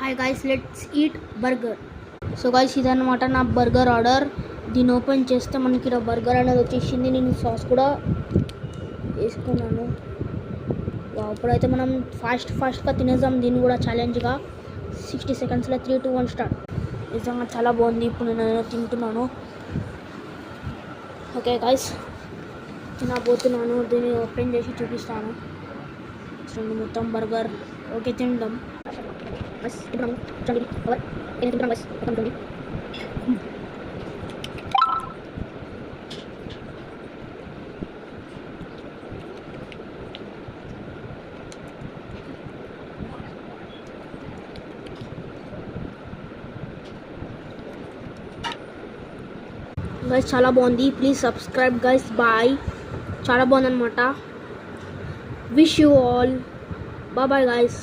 Hi guys, let's eat burger. So guys, ఇదన్నమాట నా burger order. దీన్ని ఓపెన్ చేస్తే మనకి ఇలా బర్గర్ అనేది వచ్చేసింది. నేను సాస్ కూడా వేసుకున్నాను. ఇప్పుడైతే మనం ఫాస్ట్గా తినేద్దాం దీన్ని కూడా ఛాలెంజ్గా. 60 సెకండ్స్లో 3, 2, 1 స్టార్ట్. నిజంగా చాలా బాగుంది. ఇప్పుడు నేను తింటున్నాను. ఓకే గైస్, తినబోతున్నాను. దీన్ని ఓపెన్ చేసి చూపిస్తాను. చూడండి, మొత్తం బర్గర్. ఓకే, తింటాం. బస్ తింటున్నాము. చూడండి, కవర్ నేను తింటున్నాను. బస్ మొత్తం చూడండి. గైస్, చాలా బాగుంది. Please subscribe guys. బాయ్. చాలా బాగుంది అనమాట. Wish you all. Bye guys.